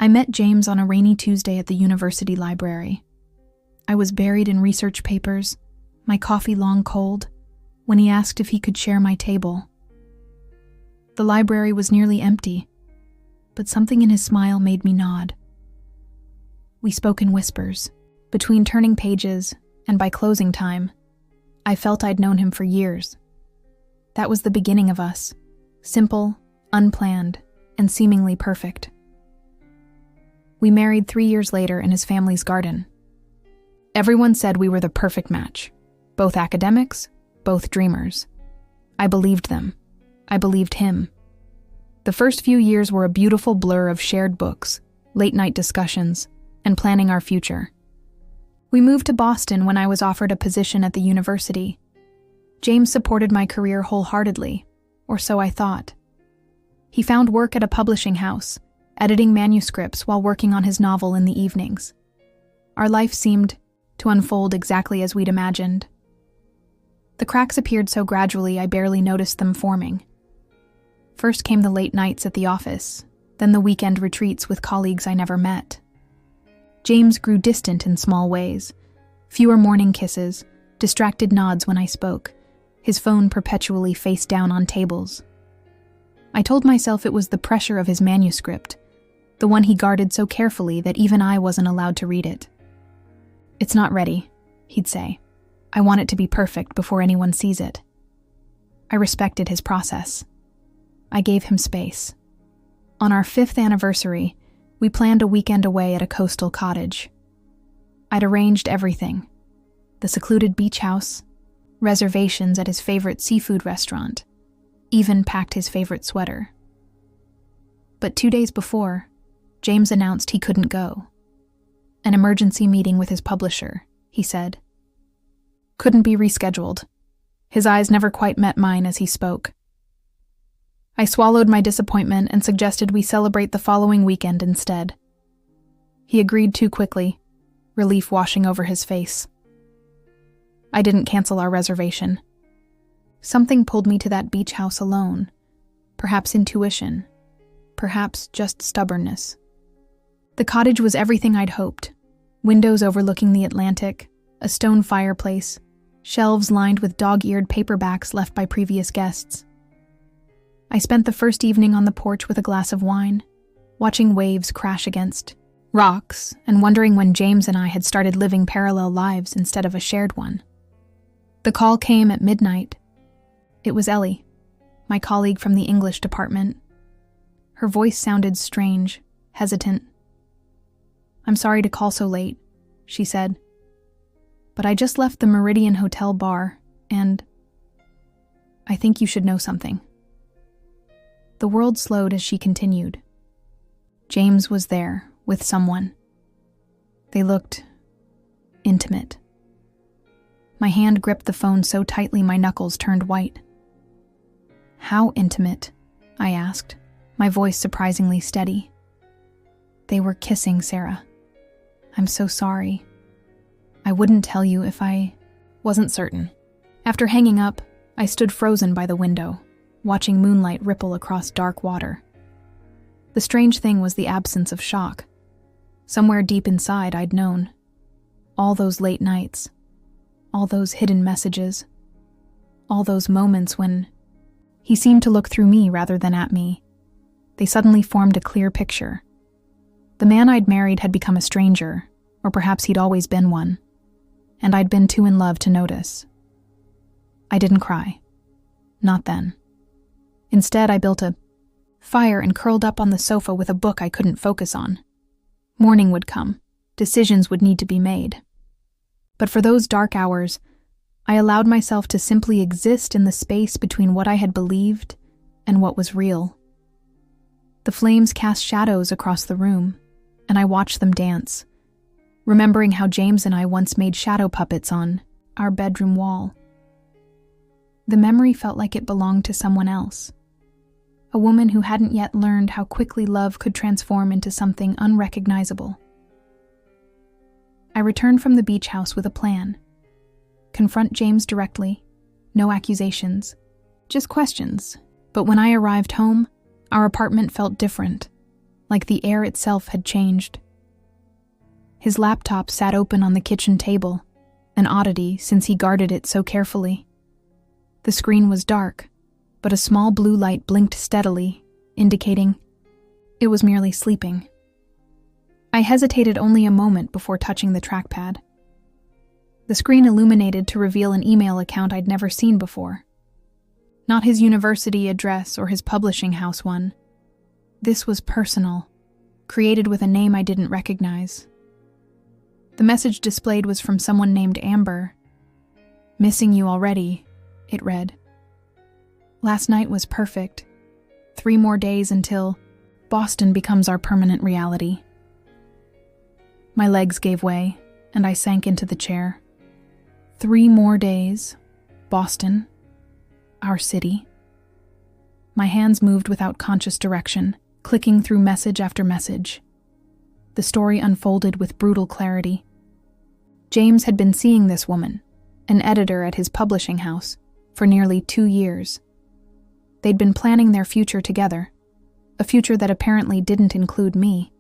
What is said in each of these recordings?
I met James on a rainy Tuesday at the university library. I was buried in research papers, my coffee long cold, when he asked if he could share my table. The library was nearly empty, but something in his smile made me nod. We spoke in whispers. Between turning pages and by closing time, I felt I'd known him for years. That was the beginning of us, simple, unplanned, and seemingly perfect. We married 3 years later in his family's garden. Everyone said we were the perfect match, both academics, both dreamers. I believed them. I believed him. The first few years were a beautiful blur of shared books, late-night discussions, and planning our future. We moved to Boston when I was offered a position at the university. James supported my career wholeheartedly, or so I thought. He found work at a publishing house, editing manuscripts while working on his novel in the evenings. Our life seemed to unfold exactly as we'd imagined. The cracks appeared so gradually I barely noticed them forming. First came the late nights at the office, then the weekend retreats with colleagues I never met. James grew distant in small ways. Fewer morning kisses, distracted nods when I spoke, his phone perpetually face down on tables. I told myself it was the pressure of his manuscript, the one he guarded so carefully that even I wasn't allowed to read it. "It's not ready," he'd say. "I want it to be perfect before anyone sees it." I respected his process. I gave him space. On our 5th anniversary, we planned a weekend away at a coastal cottage. I'd arranged everything: the secluded beach house, reservations at his favorite seafood restaurant, even packed his favorite sweater. But 2 days before, James announced he couldn't go. An emergency meeting with his publisher, he said. Couldn't be rescheduled. His eyes never quite met mine as he spoke. I swallowed my disappointment and suggested we celebrate the following weekend instead. He agreed too quickly, relief washing over his face. I didn't cancel our reservation. Something pulled me to that beach house alone. Perhaps intuition. Perhaps just stubbornness. The cottage was everything I'd hoped. Windows overlooking the Atlantic, a stone fireplace, shelves lined with dog-eared paperbacks left by previous guests. I spent the first evening on the porch with a glass of wine, watching waves crash against rocks and wondering when James and I had started living parallel lives instead of a shared one. The call came at midnight. It was Ellie, my colleague from the English department. Her voice sounded strange, hesitant. "I'm sorry to call so late," she said. "But I just left the Meridian Hotel bar, and I think you should know something." The world slowed as she continued. James was there, with someone. They looked intimate. My hand gripped the phone so tightly my knuckles turned white. "How intimate?" I asked, my voice surprisingly steady. "They were kissing, Sarah. I'm so sorry. I wouldn't tell you if I wasn't certain." After hanging up, I stood frozen by the window, watching moonlight ripple across dark water. The strange thing was the absence of shock. Somewhere deep inside, I'd known. All those late nights, all those hidden messages, all those moments when he seemed to look through me rather than at me. They suddenly formed a clear picture. The man I'd married had become a stranger, or perhaps he'd always been one, and I'd been too in love to notice. I didn't cry. Not then. Instead, I built a fire and curled up on the sofa with a book I couldn't focus on. Morning would come. Decisions would need to be made. But for those dark hours, I allowed myself to simply exist in the space between what I had believed and what was real. The flames cast shadows across the room, and I watched them dance, remembering how James and I once made shadow puppets on our bedroom wall. The memory felt like it belonged to someone else. A woman who hadn't yet learned how quickly love could transform into something unrecognizable. I returned from the beach house with a plan. Confront James directly, no accusations, just questions. But when I arrived home, our apartment felt different, like the air itself had changed. His laptop sat open on the kitchen table, an oddity since he guarded it so carefully. The screen was dark, but a small blue light blinked steadily, indicating it was merely sleeping. I hesitated only a moment before touching the trackpad. The screen illuminated to reveal an email account I'd never seen before. Not his university address or his publishing house one. This was personal, created with a name I didn't recognize. The message displayed was from someone named Amber. "Missing you already," it read. "Last night was perfect. 3 more days until Boston becomes our permanent reality." My legs gave way, and I sank into the chair. 3 more days, Boston, our city. My hands moved without conscious direction, clicking through message after message. The story unfolded with brutal clarity. James had been seeing this woman, an editor at his publishing house, for nearly 2 years. They'd been planning their future together, a future that apparently didn't include me.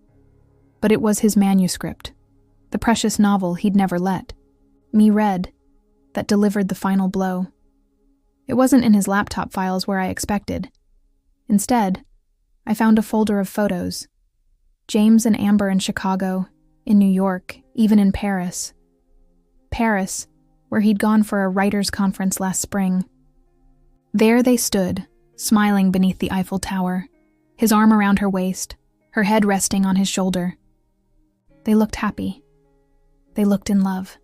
But it was his manuscript, the precious novel he'd never let me read, that delivered the final blow. It wasn't in his laptop files where I expected. Instead, I found a folder of photos. James and Amber in Chicago, in New York, even in Paris. Paris, where he'd gone for a writers' conference last spring. There they stood, smiling beneath the Eiffel Tower, his arm around her waist, her head resting on his shoulder. They looked happy. They looked in love.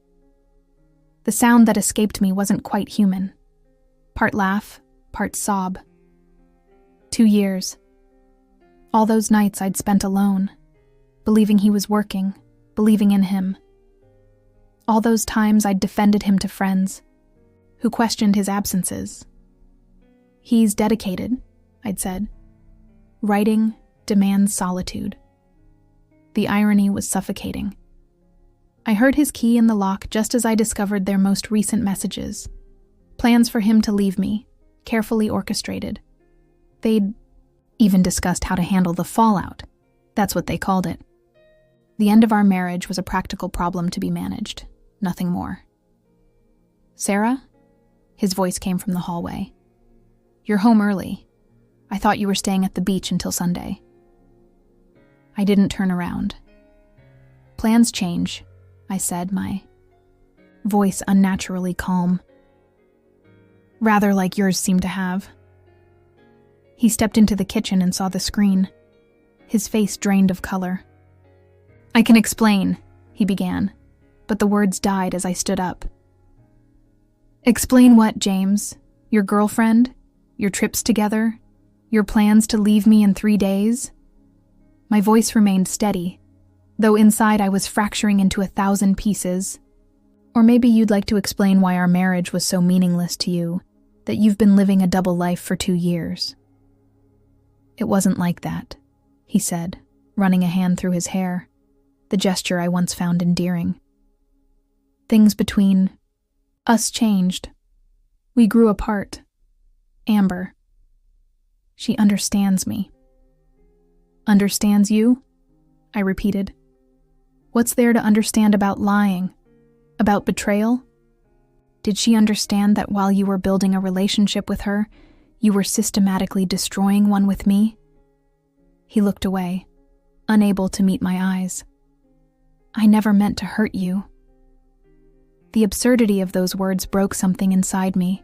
The sound that escaped me wasn't quite human. Part laugh, part sob. 2 years. All those nights I'd spent alone, believing he was working, believing in him. All those times I'd defended him to friends, who questioned his absences. "He's dedicated," I'd said. "Writing demands solitude." The irony was suffocating. I heard his key in the lock just as I discovered their most recent messages. Plans for him to leave me, carefully orchestrated. They'd even discussed how to handle the fallout. That's what they called it. The end of our marriage was a practical problem to be managed, nothing more. "Sarah?" His voice came from the hallway. "You're home early. I thought you were staying at the beach until Sunday." I didn't turn around. "Plans change," I said, my voice unnaturally calm. "Rather like yours seem to have." He stepped into the kitchen and saw the screen, his face drained of color. "I can explain," he began, but the words died as I stood up. "Explain what, James? Your girlfriend? Your trips together? Your plans to leave me in 3 days?" My voice remained steady, though inside I was fracturing into 1,000 pieces. "Or maybe you'd like to explain why our marriage was so meaningless to you, that you've been living a double life for 2 years. "It wasn't like that," he said, running a hand through his hair, the gesture I once found endearing. "Things between us changed. We grew apart. Amber. She understands me." "Understands you?" I repeated. "What's there to understand about lying? About betrayal? Did she understand that while you were building a relationship with her, you were systematically destroying one with me?" He looked away, unable to meet my eyes. "I never meant to hurt you." The absurdity of those words broke something inside me.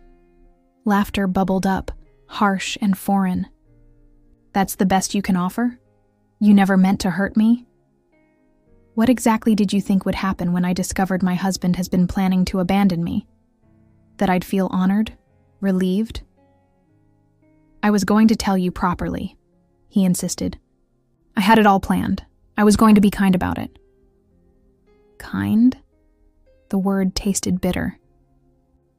Laughter bubbled up, harsh and foreign. "That's the best you can offer? You never meant to hurt me?" What exactly did you think would happen when I discovered my husband has been planning to abandon me? That I'd feel honored? Relieved? "I was going to tell you properly," he insisted. "I had it all planned. I was going to be kind about it." Kind? The word tasted bitter.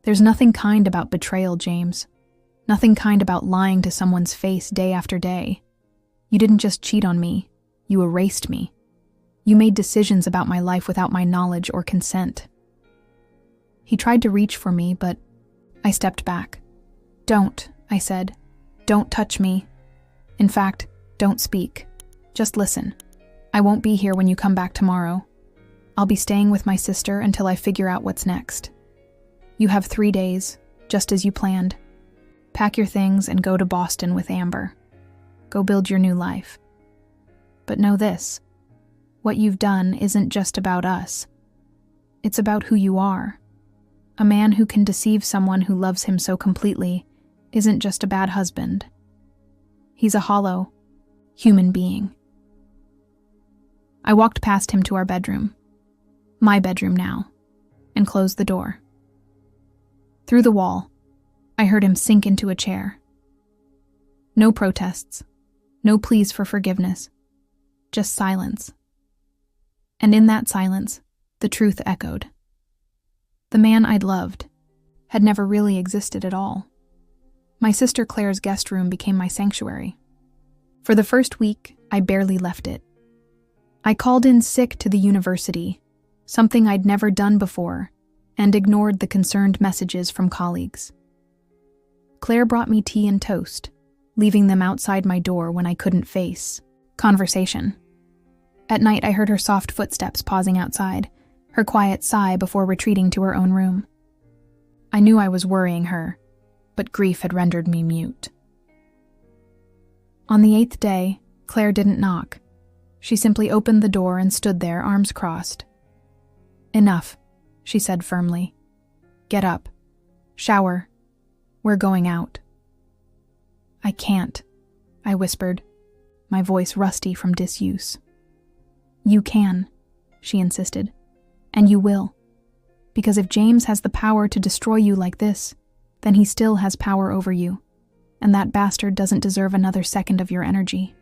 There's nothing kind about betrayal, James. Nothing kind about lying to someone's face day after day. You didn't just cheat on me. You erased me. You made decisions about my life without my knowledge or consent. He tried to reach for me, but I stepped back. "Don't," I said. "Don't touch me. In fact, don't speak. Just listen. I won't be here when you come back tomorrow. I'll be staying with my sister until I figure out what's next. You have 3 days, just as you planned. Pack your things and go to Boston with Amber. Go build your new life. But know this. What you've done isn't just about us. It's about who you are. A man who can deceive someone who loves him so completely isn't just a bad husband. He's a hollow, human being. I walked past him to our bedroom, my bedroom now, and closed the door. Through the wall, I heard him sink into a chair. No protests, no pleas for forgiveness, just silence. And in that silence, the truth echoed. The man I'd loved had never really existed at all. My sister Claire's guest room became my sanctuary. For the first week, I barely left it. I called in sick to the university, something I'd never done before, and ignored the concerned messages from colleagues. Claire brought me tea and toast, leaving them outside my door when I couldn't face conversation. At night, I heard her soft footsteps pausing outside, her quiet sigh before retreating to her own room. I knew I was worrying her, but grief had rendered me mute. On the 8th day, Claire didn't knock. She simply opened the door and stood there, arms crossed. "Enough," she said firmly. "Get up. Shower. We're going out." "I can't," I whispered, my voice rusty from disuse. "You can," she insisted, "and you will. Because if James has the power to destroy you like this, then he still has power over you, and that bastard doesn't deserve another second of your energy."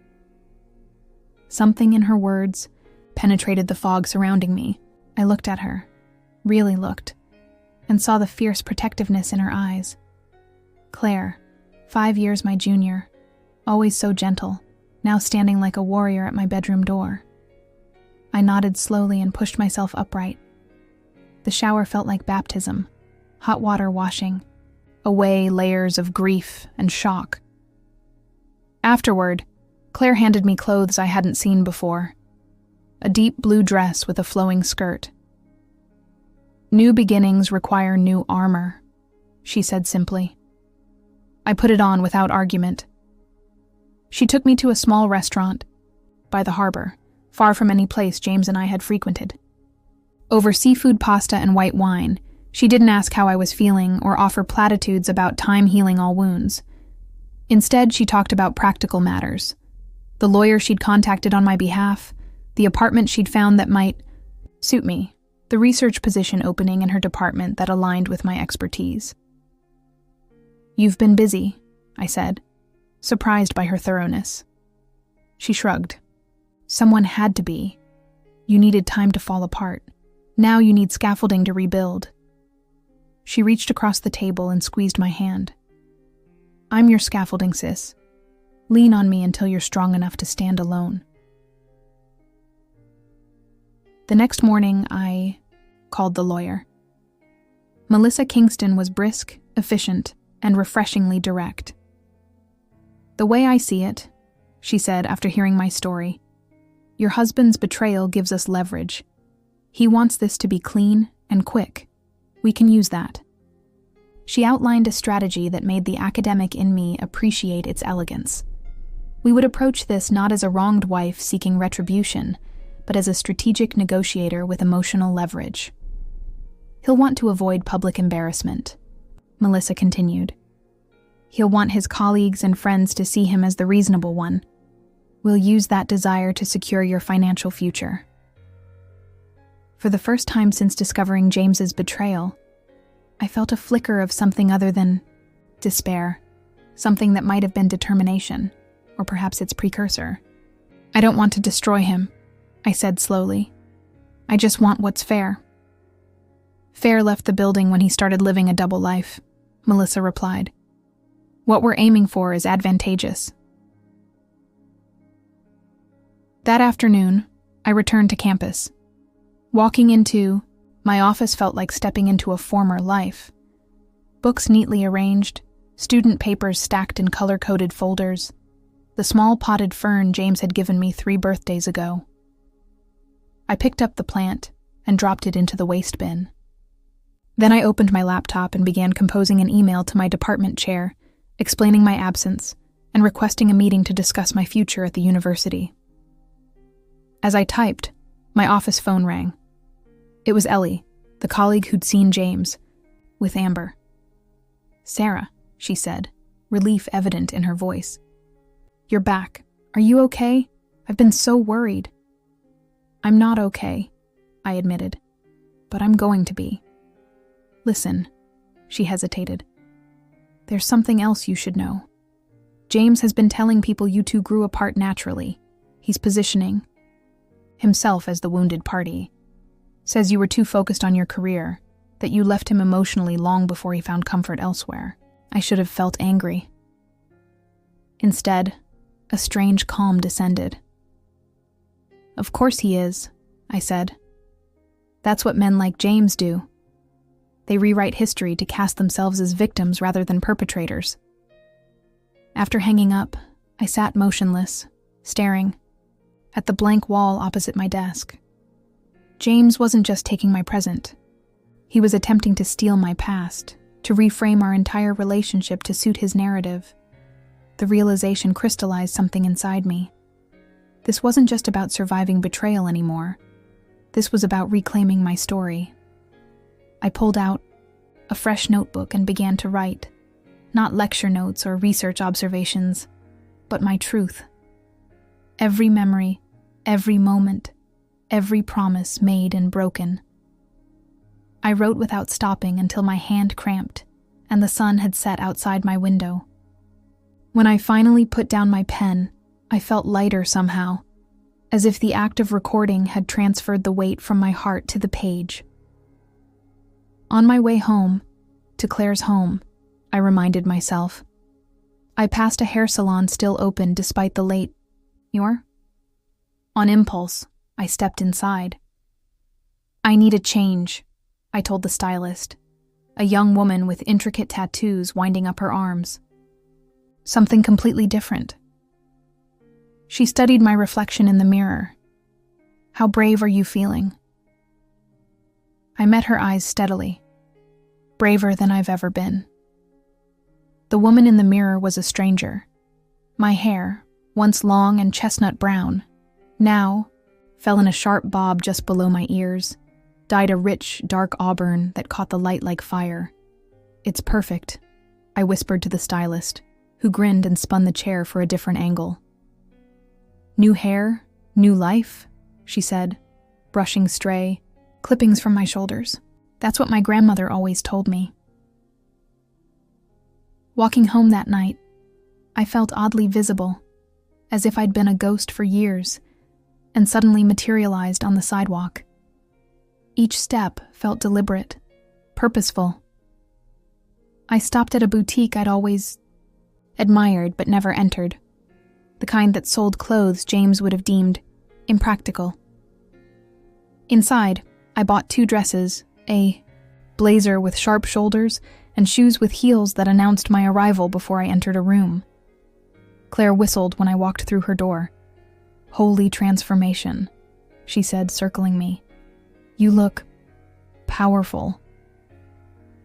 Something in her words penetrated the fog surrounding me. I looked at her, really looked, and saw the fierce protectiveness in her eyes. Claire, 5 years my junior, always so gentle, now standing like a warrior at my bedroom door. I nodded slowly and pushed myself upright. The shower felt like baptism, hot water washing away layers of grief and shock. Afterward, Claire handed me clothes I hadn't seen before. A deep blue dress with a flowing skirt. "New beginnings require new armor," she said simply. I put it on without argument. She took me to a small restaurant by the harbor, far from any place James and I had frequented. Over seafood pasta and white wine, she didn't ask how I was feeling or offer platitudes about time healing all wounds. Instead, she talked about practical matters. The lawyer she'd contacted on my behalf, the apartment she'd found that might suit me, the research position opening in her department that aligned with my expertise. "You've been busy," I said, surprised by her thoroughness. She shrugged. "Someone had to be. You needed time to fall apart. Now you need scaffolding to rebuild." She reached across the table and squeezed my hand. "I'm your scaffolding, sis. Lean on me until you're strong enough to stand alone." The next morning, I called the lawyer. Melissa Kingston was brisk, efficient, and refreshingly direct. "The way I see it," she said after hearing my story, "your husband's betrayal gives us leverage. He wants this to be clean and quick. We can use that." She outlined a strategy that made the academic in me appreciate its elegance. We would approach this not as a wronged wife seeking retribution, but as a strategic negotiator with emotional leverage. "He'll want to avoid public embarrassment," Melissa continued. "He'll want his colleagues and friends to see him as the reasonable one. We'll use that desire to secure your financial future." For the first time since discovering James's betrayal, I felt a flicker of something other than despair, something that might have been determination, or perhaps its precursor. "I don't want to destroy him," I said slowly. "I just want what's fair." "Fair left the building when he started living a double life," Melissa replied. "What we're aiming for is advantageous." That afternoon, I returned to campus. Walking into my office felt like stepping into a former life. Books neatly arranged, student papers stacked in color-coded folders. the small potted fern James had given me 3 birthdays ago. I picked up the plant and dropped it into the waste bin. Then I opened my laptop and began composing an email to my department chair, explaining my absence and requesting a meeting to discuss my future at the university. As I typed, my office phone rang. It was Ellie, the colleague who'd seen James, with Amber. "Sarah," she said, relief evident in her voice. "You're back. Are you okay? I've been so worried." "I'm not okay," I admitted, "but I'm going to be." "Listen," she hesitated. "There's something else you should know. James has been telling people you two grew apart naturally. He's positioning himself as the wounded party. Says you were too focused on your career, that you left him emotionally long before he found comfort elsewhere." I should have felt angry. Instead, a strange calm descended. "Of course he is," I said. "That's what men like James do. They rewrite history to cast themselves as victims rather than perpetrators." After hanging up, I sat motionless, staring at the blank wall opposite my desk. James wasn't just taking my present. He was attempting to steal my past, to reframe our entire relationship to suit his narrative. The realization crystallized something inside me. This wasn't just about surviving betrayal anymore. This was about reclaiming my story. I pulled out a fresh notebook and began to write, not lecture notes or research observations, but my truth. Every memory, every moment, every promise made and broken. I wrote without stopping until my hand cramped and the sun had set outside my window. When I finally put down my pen, I felt lighter somehow, as if the act of recording had transferred the weight from my heart to the page. On my way home, to Claire's home, I reminded myself. I passed a hair salon still open despite the late hour. On impulse, I stepped inside. "I need a change," I told the stylist, a young woman with intricate tattoos winding up her arms. "Something completely different." She studied my reflection in the mirror. "How brave are you feeling?" I met her eyes steadily. "Braver than I've ever been." The woman in the mirror was a stranger. My hair, once long and chestnut brown, now fell in a sharp bob just below my ears, dyed a rich, dark auburn that caught the light like fire. "It's perfect," I whispered to the stylist, who grinned and spun the chair for a different angle. "New hair, new life," she said, brushing stray clippings from my shoulders. "That's what my grandmother always told me." Walking home that night, I felt oddly visible, as if I'd been a ghost for years, and suddenly materialized on the sidewalk. Each step felt deliberate, purposeful. I stopped at a boutique I'd always admired but never entered, the kind that sold clothes James would have deemed impractical. Inside, I bought 2 dresses, a blazer with sharp shoulders and shoes with heels that announced my arrival before I entered a room. Claire whistled when I walked through her door. "Holy transformation," she said, circling me. "You look powerful."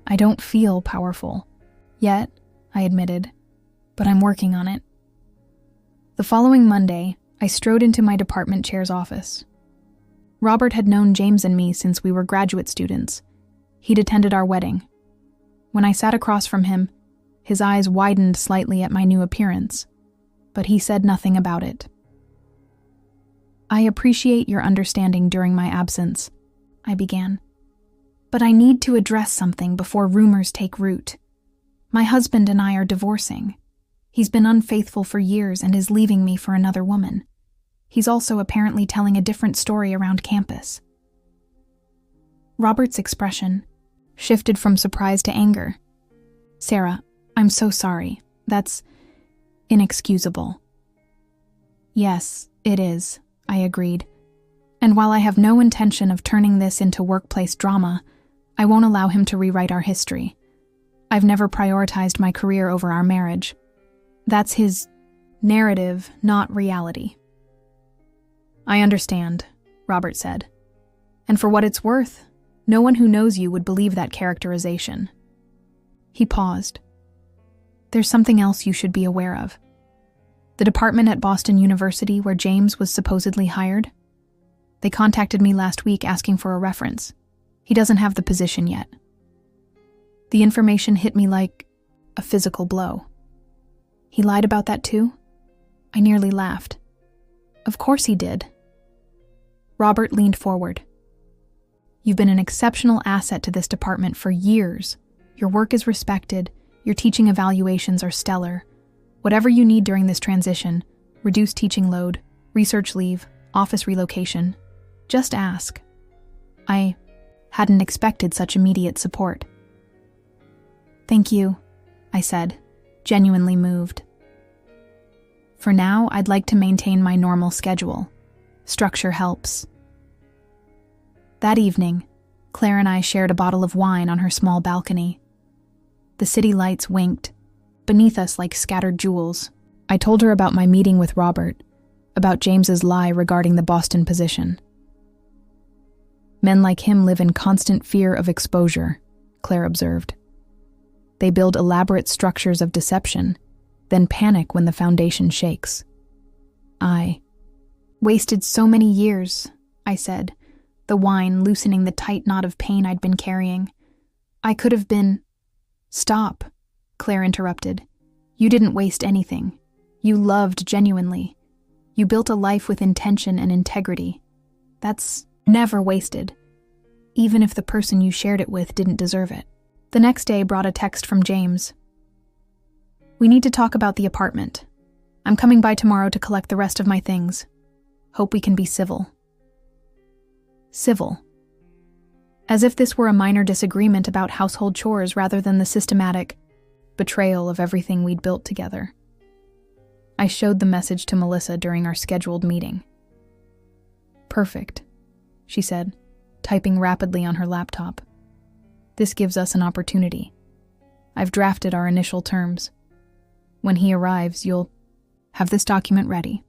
"I don't feel powerful yet," I admitted, "but I'm working on it." The following Monday, I strode into my department chair's office. Robert had known James and me since we were graduate students. He'd attended our wedding. When I sat across from him, his eyes widened slightly at my new appearance, but he said nothing about it. "I appreciate your understanding during my absence," I began. "But I need to address something before rumors take root. My husband and I are divorcing. He's been unfaithful for years and is leaving me for another woman. He's also apparently telling a different story around campus." Robert's expression shifted from surprise to anger. "Sarah, I'm so sorry. That's inexcusable." "Yes, it is," I agreed. "And while I have no intention of turning this into workplace drama, I won't allow him to rewrite our history. I've never prioritized my career over our marriage. That's his Narrative, not reality. I understand, Robert said. And for what it's worth, no one who knows you would believe that characterization. He paused. There's something else you should be aware of. The department at Boston University where James was supposedly hired? They contacted me last week asking for a reference. He doesn't have the position yet. The information hit me like a physical blow. He lied about that too? I nearly laughed. Of course he did. Robert leaned forward. You've been an exceptional asset to this department for years. Your work is respected, your teaching evaluations are stellar. Whatever you need during this transition, reduced teaching load, research leave, office relocation, just ask. I hadn't expected such immediate support. Thank you, I said, genuinely moved. For now, I'd like to maintain my normal schedule. Structure helps. That evening, Claire and I shared a bottle of wine on her small balcony. The city lights winked, beneath us like scattered jewels. I told her about my meeting with Robert, about James's lie regarding the Boston position. Men like him live in constant fear of exposure, Claire observed. They build elaborate structures of deception, then panic when the foundation shakes. I wasted so many years, I said, the wine loosening the tight knot of pain I'd been carrying. I could have been... Stop, Claire interrupted. You didn't waste anything. You loved genuinely. You built a life with intention and integrity. That's never wasted, even if the person you shared it with didn't deserve it. The next day brought a text from James. We need to talk about the apartment. I'm coming by tomorrow to collect the rest of my things. Hope we can be civil. Civil. As if this were a minor disagreement about household chores rather than the systematic betrayal of everything we'd built together. I showed the message to Melissa during our scheduled meeting. Perfect, she said, typing rapidly on her laptop. This gives us an opportunity. I've drafted our initial terms. When he arrives, you'll have this document ready.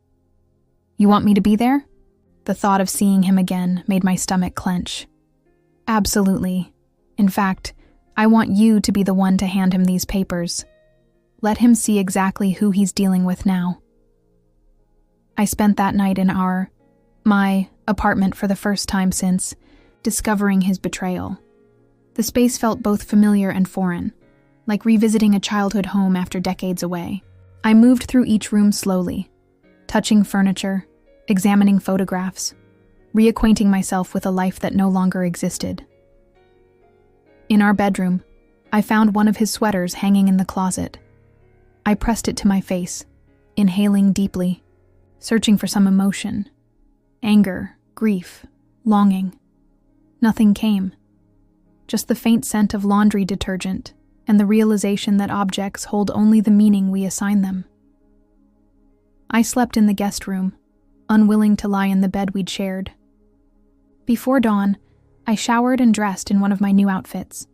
You want me to be there? The thought of seeing him again made my stomach clench. Absolutely. In fact, I want you to be the one to hand him these papers. Let him see exactly who he's dealing with now. I spent that night in my apartment for the first time since discovering his betrayal. The space felt both familiar and foreign, like revisiting a childhood home after decades away. I moved through each room slowly, touching furniture, examining photographs, reacquainting myself with a life that no longer existed. In our bedroom, I found one of his sweaters hanging in the closet. I pressed it to my face, inhaling deeply, searching for some emotion. Anger, grief, longing. Nothing came. Just the faint scent of laundry detergent and the realization that objects hold only the meaning we assign them. I slept in the guest room, unwilling to lie in the bed we'd shared. Before dawn, I showered and dressed in one of my new outfits,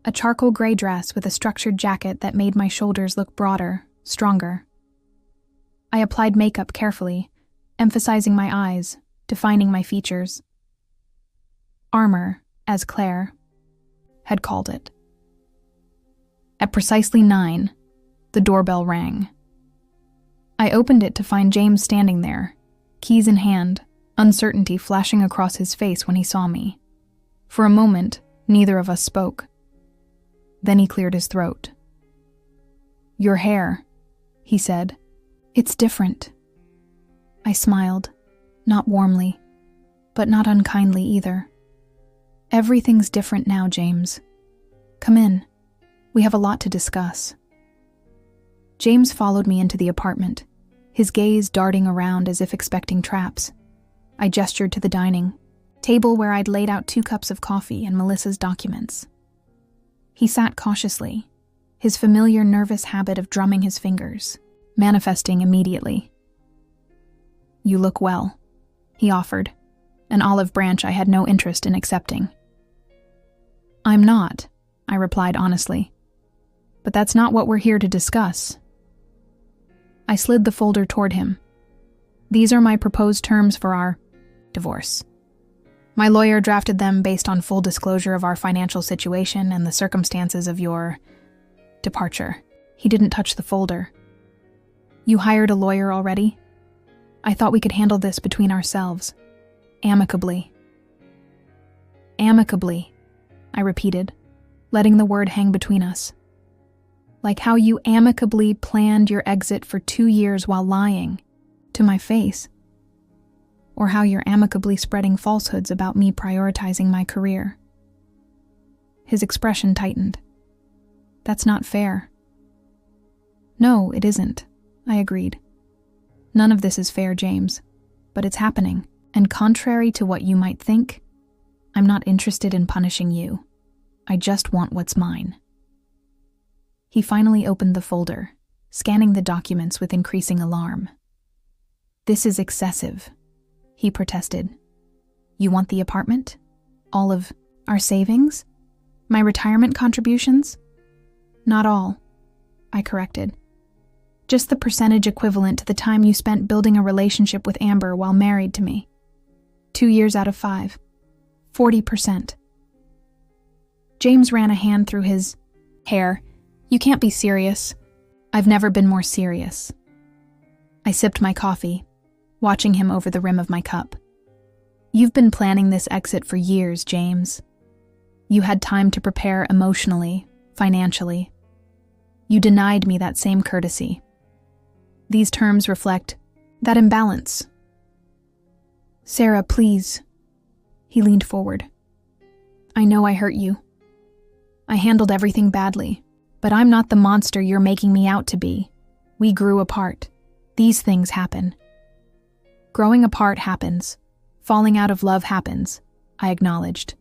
a charcoal gray dress with a structured jacket that made my shoulders look broader, stronger. I applied makeup carefully, emphasizing my eyes, defining my features. Armor, as Claire had called it. At precisely 9, the doorbell rang. I opened it to find James standing there, keys in hand, uncertainty flashing across his face when he saw me. For a moment, neither of us spoke. Then he cleared his throat. Your hair, he said. It's different. I smiled, not warmly, but not unkindly either. Everything's different now, James. Come in. We have a lot to discuss. James followed me into the apartment, his gaze darting around as if expecting traps. I gestured to the dining table where I'd laid out 2 cups of coffee and Melissa's documents. He sat cautiously, his familiar nervous habit of drumming his fingers, manifesting immediately. You look well, he offered, an olive branch I had no interest in accepting. I'm not, I replied honestly. But that's not what we're here to discuss. I slid the folder toward him. These are my proposed terms for our divorce. My lawyer drafted them based on full disclosure of our financial situation and the circumstances of your departure. He didn't touch the folder. You hired a lawyer already? I thought we could handle this between ourselves. Amicably. Amicably, I repeated, letting the word hang between us. Like how you amicably planned your exit for 2 years while lying to my face. Or how you're amicably spreading falsehoods about me prioritizing my career. His expression tightened. That's not fair. No, it isn't, I agreed. None of this is fair, James, but it's happening, and contrary to what you might think, I'm not interested in punishing you. I just want what's mine. He finally opened the folder, scanning the documents with increasing alarm. This is excessive, he protested. You want the apartment? All of our savings? My retirement contributions? Not all, I corrected. Just the percentage equivalent to the time you spent building a relationship with Amber while married to me. 2 years out of 5. 40%. James ran a hand through his hair. You can't be serious. I've never been more serious. I sipped my coffee, watching him over the rim of my cup. You've been planning this exit for years, James. You had time to prepare emotionally, financially. You denied me that same courtesy. These terms reflect that imbalance. Sarah, please. He leaned forward. I know I hurt you. I handled everything badly, but I'm not the monster you're making me out to be. We grew apart. These things happen. Growing apart happens. Falling out of love happens, I acknowledged.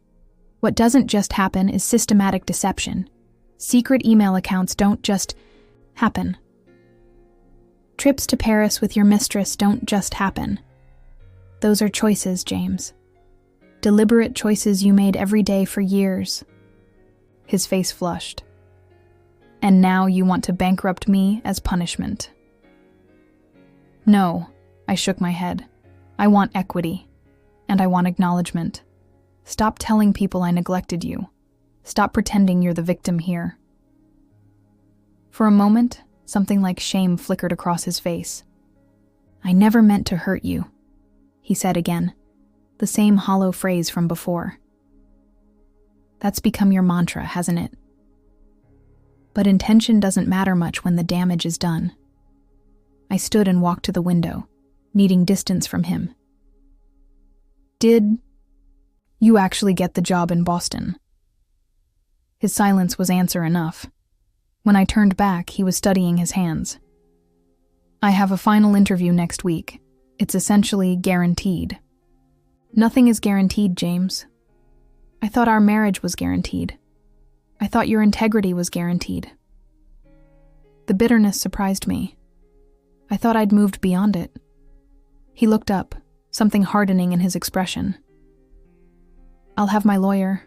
What doesn't just happen is systematic deception. Secret email accounts don't just happen. Trips to Paris with your mistress don't just happen. Those are choices, James. Deliberate choices you made every day for years. His face flushed. And now you want to bankrupt me as punishment. No, I shook my head. I want equity. And I want acknowledgement. Stop telling people I neglected you. Stop pretending you're the victim here. For a moment, something like shame flickered across his face. I never meant to hurt you, he said again, the same hollow phrase from before. That's become your mantra, hasn't it? But intention doesn't matter much when the damage is done. I stood and walked to the window, needing distance from him. Did you actually get the job in Boston? His silence was answer enough. When I turned back, he was studying his hands. I have a final interview next week. It's essentially guaranteed. Nothing is guaranteed, James. I thought our marriage was guaranteed. I thought your integrity was guaranteed. The bitterness surprised me. I thought I'd moved beyond it. He looked up, something hardening in his expression. I'll have my lawyer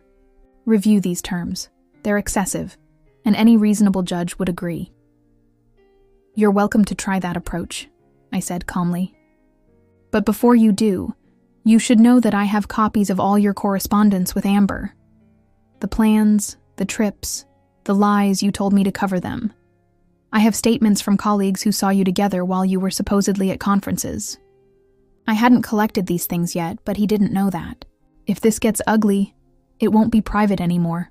review these terms. They're excessive, and any reasonable judge would agree. You're welcome to try that approach, I said calmly. But before you do, you should know that I have copies of all your correspondence with Amber. The plans, the trips, the lies you told me to cover them. I have statements from colleagues who saw you together while you were supposedly at conferences. I hadn't collected these things yet, but he didn't know that. If this gets ugly, it won't be private anymore.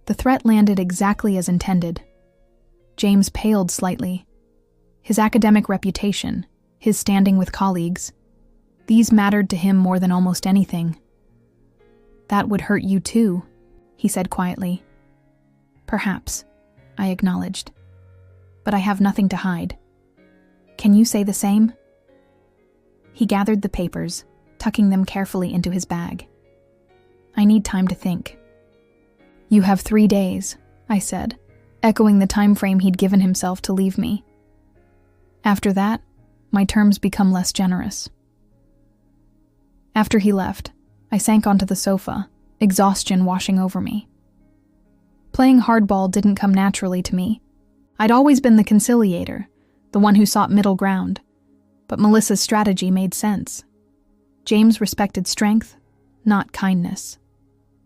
The threat landed exactly as intended. James paled slightly. His academic reputation, his standing with colleagues, these mattered to him more than almost anything. That would hurt you too, he said quietly. Perhaps, I acknowledged. But I have nothing to hide. Can you say the same? He gathered the papers, tucking them carefully into his bag. I need time to think. You have 3 days, I said, echoing the time frame he'd given himself to leave me. After that, my terms become less generous. After he left, I sank onto the sofa, exhaustion washing over me. Playing hardball didn't come naturally to me. I'd always been the conciliator, the one who sought middle ground. But Melissa's strategy made sense. James respected strength, not kindness.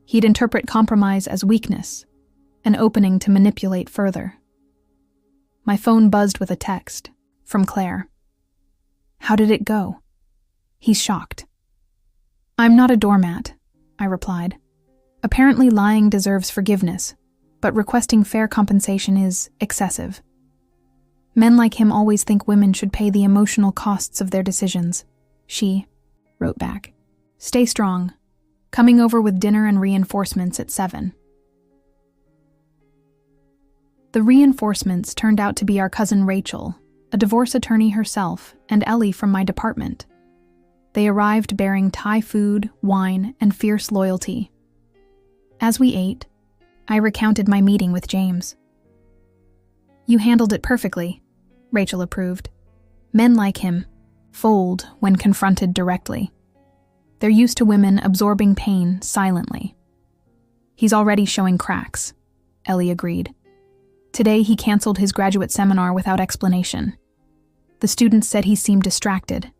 He'd interpret compromise as weakness, an opening to manipulate further. My phone buzzed with a text from Claire. "How did it go?" He's shocked. "I'm not a doormat," I replied. "Apparently lying deserves forgiveness, but requesting fair compensation is excessive. Men like him always think women should pay the emotional costs of their decisions." She wrote back, "Stay strong. Coming over with dinner and reinforcements at 7. The reinforcements turned out to be our cousin Rachel, a divorce attorney herself, and Ellie from my department. They arrived bearing Thai food, wine, and fierce loyalty. As we ate, I recounted my meeting with James. "You handled it perfectly," Rachel approved. "Men like him fold when confronted directly. They're used to women absorbing pain silently." "He's already showing cracks," Ellie agreed. "Today he canceled his graduate seminar without explanation. The students said he seemed distracted,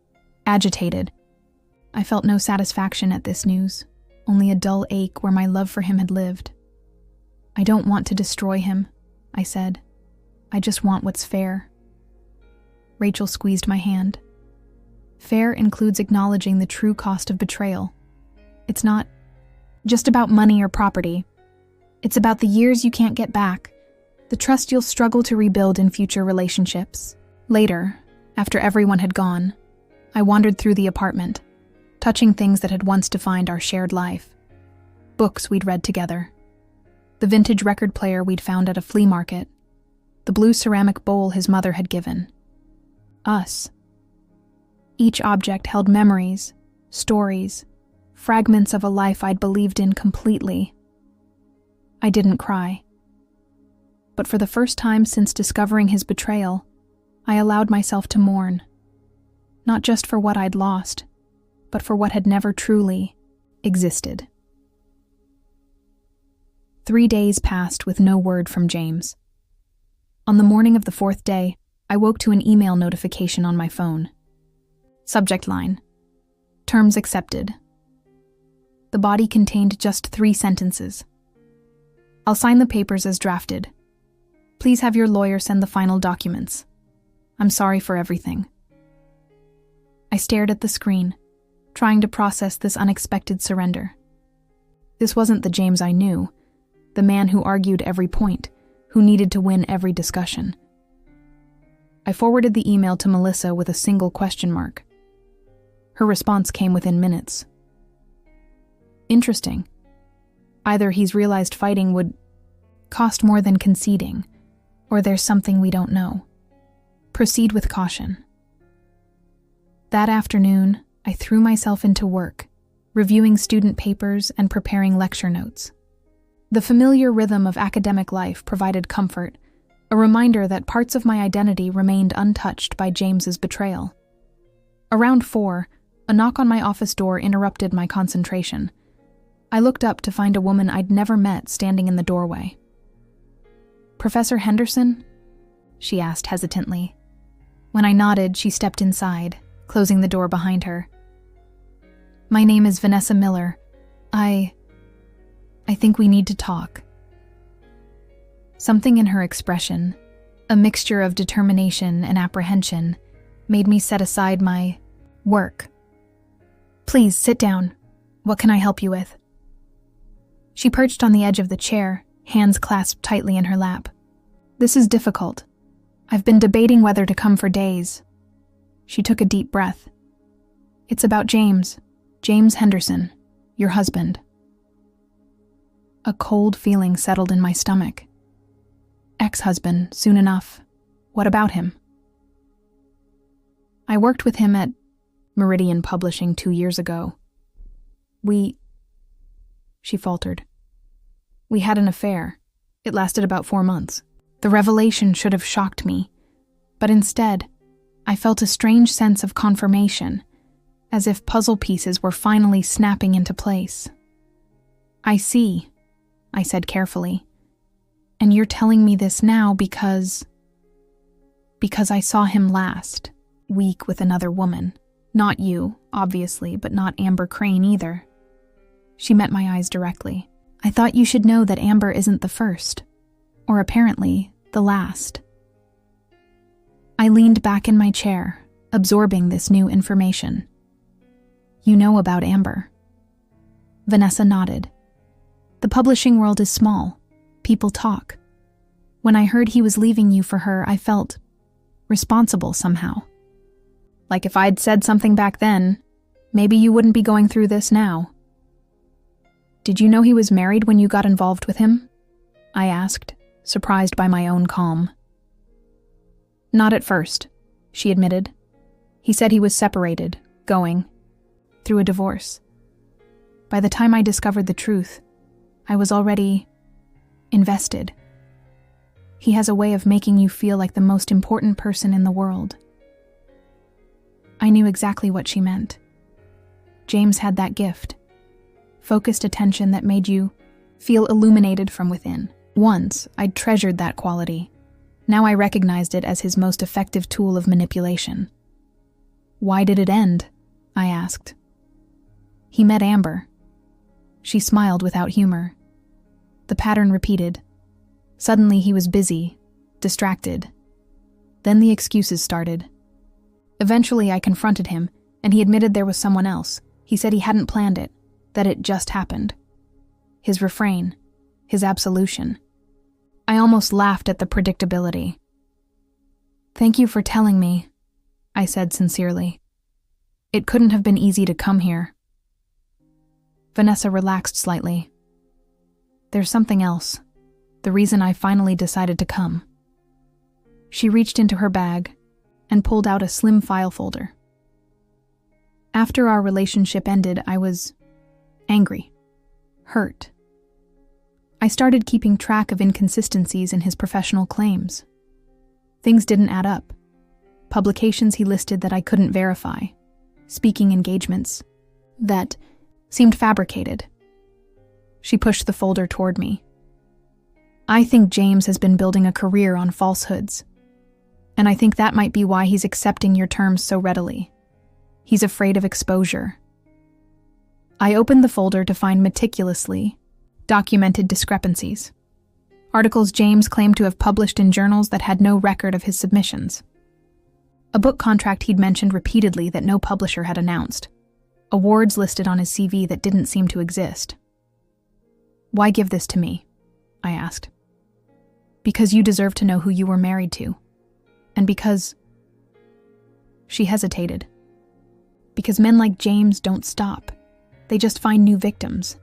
agitated. I felt no satisfaction at this news, only a dull ache where my love for him had lived. "I don't want to destroy him," I said. "I just want what's fair." Rachel squeezed my hand. "Fair includes acknowledging the true cost of betrayal. It's not just about money or property. It's about the years you can't get back, the trust you'll struggle to rebuild in future relationships." Later, after everyone had gone, I wandered through the apartment, touching things that had once defined our shared life. Books we'd read together. The vintage record player we'd found at a flea market. The blue ceramic bowl his mother had given. Us. Each object held memories, stories, fragments of a life I'd believed in completely. I didn't cry. But for the first time since discovering his betrayal, I allowed myself to mourn. Not just for what I'd lost, but for what had never truly existed. 3 days passed with no word from James. On the morning of the 4th day, I woke to an email notification on my phone. Subject line: Terms accepted. The body contained just 3 sentences. "I'll sign the papers as drafted. Please have your lawyer send the final documents. I'm sorry for everything." I stared at the screen, trying to process this unexpected surrender. This wasn't the James I knew, the man who argued every point, who needed to win every discussion. I forwarded the email to Melissa with a single question mark. Her response came within minutes. "Interesting. Either he's realized fighting would cost more than conceding, or there's something we don't know. Proceed with caution." That afternoon, I threw myself into work, reviewing student papers and preparing lecture notes. The familiar rhythm of academic life provided comfort, a reminder that parts of my identity remained untouched by James's betrayal. Around 4, a knock on my office door interrupted my concentration. I looked up to find a woman I'd never met standing in the doorway. "Professor Henderson?" she asked hesitantly. When I nodded, she stepped inside, closing the door behind her. "My name is Vanessa Miller. I think we need to talk." Something in her expression, a mixture of determination and apprehension, made me set aside my work. "Please, sit down. What can I help you with?" She perched on the edge of the chair, hands clasped tightly in her lap. "This is difficult. I've been debating whether to come for days." She took a deep breath. "It's about James Henderson, your husband." A cold feeling settled in my stomach. Ex-husband, soon enough. What about him? "I worked with him at Meridian Publishing 2 years ago. She faltered. "We had an affair. It lasted about 4 months. The revelation should have shocked me, but instead, I felt a strange sense of confirmation, as if puzzle pieces were finally snapping into place. "I see," I said carefully. "And you're telling me this now because Because I saw him last, week with another woman. Not you, obviously, but not Amber Crane either. She met my eyes directly. I thought you should know that Amber isn't the first, or apparently, the last. I leaned back in my chair, absorbing this new information. You know about Amber. Vanessa nodded. The publishing world is small. People talk. When I heard he was leaving you for her, I felt responsible somehow. Like if I'd said something back then, maybe you wouldn't be going through this now. Did you know he was married when you got involved with him? I asked, surprised by my own calm. Not at first, she admitted. He said he was separated, going through a divorce. By the time I discovered the truth, I was already invested. He has a way of making you feel like the most important person in the world. I knew exactly what she meant. James had that gift. Focused attention that made you feel illuminated from within. Once, I'd treasured that quality. Now I recognized it as his most effective tool of manipulation. Why did it end? I asked. He met Amber. She smiled without humor. The pattern repeated. Suddenly he was busy, distracted. Then the excuses started. Eventually I confronted him, and he admitted there was someone else. He said he hadn't planned it, that it just happened. His refrain, his absolution. I almost laughed at the predictability. Thank you for telling me, I said sincerely. It couldn't have been easy to come here. Vanessa relaxed slightly. There's something else. The reason I finally decided to come. She reached into her bag and pulled out a slim file folder. After our relationship ended, I was angry, hurt. I started keeping track of inconsistencies in his professional claims. Things didn't add up. Publications he listed that I couldn't verify. Speaking engagements that seemed fabricated. She pushed the folder toward me. I think James has been building a career on falsehoods. And I think that might be why he's accepting your terms so readily. He's afraid of exposure. I opened the folder to find meticulously documented discrepancies. Articles James claimed to have published in journals that had no record of his submissions. A book contract he'd mentioned repeatedly that no publisher had announced. Awards listed on his CV that didn't seem to exist. Why give this to me? I asked. Because you deserve to know who you were married to. And because... She hesitated. Because men like James don't stop. They just find new victims.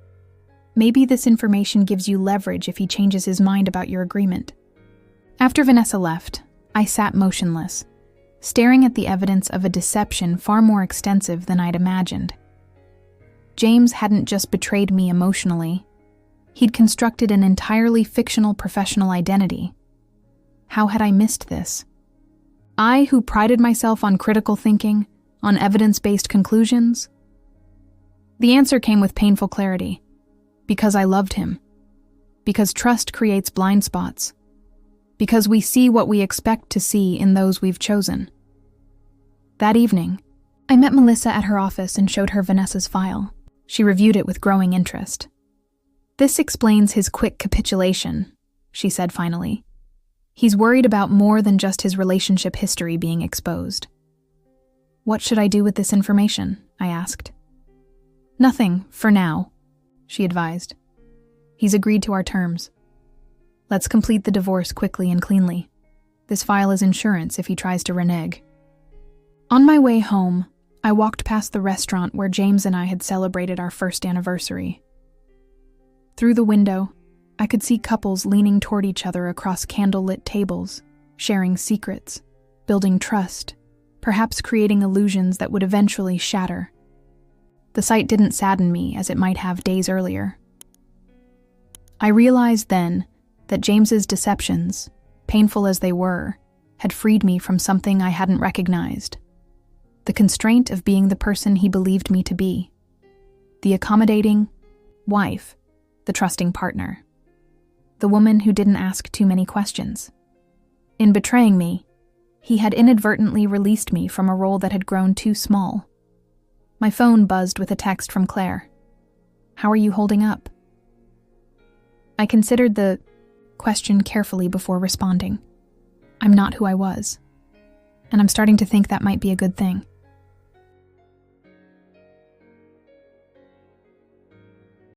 Maybe this information gives you leverage if he changes his mind about your agreement. After Vanessa left, I sat motionless, staring at the evidence of a deception far more extensive than I'd imagined. James hadn't just betrayed me emotionally. He'd constructed an entirely fictional professional identity. How had I missed this? I, who prided myself on critical thinking, on evidence-based conclusions? The answer came with painful clarity. Because I loved him. Because trust creates blind spots. Because we see what we expect to see in those we've chosen. That evening, I met Melissa at her office and showed her Vanessa's file. She reviewed it with growing interest. This explains his quick capitulation, she said finally. He's worried about more than just his relationship history being exposed. What should I do with this information? I asked. Nothing, for now, she advised. He's agreed to our terms. Let's complete the divorce quickly and cleanly. This file is insurance if he tries to renege. On my way home, I walked past the restaurant where James and I had celebrated our first anniversary. Through the window, I could see couples leaning toward each other across candle-lit tables, sharing secrets, building trust, perhaps creating illusions that would eventually shatter. The sight didn't sadden me as it might have days earlier. I realized then that James's deceptions, painful as they were, had freed me from something I hadn't recognized. The constraint of being the person he believed me to be. The accommodating wife, the trusting partner. The woman who didn't ask too many questions. In betraying me, He had inadvertently released me from a role that had grown too small. My phone buzzed with a text from Claire. "How are you holding up?" I considered the question carefully before responding. I'm not who I was. And I'm starting to think that might be a good thing.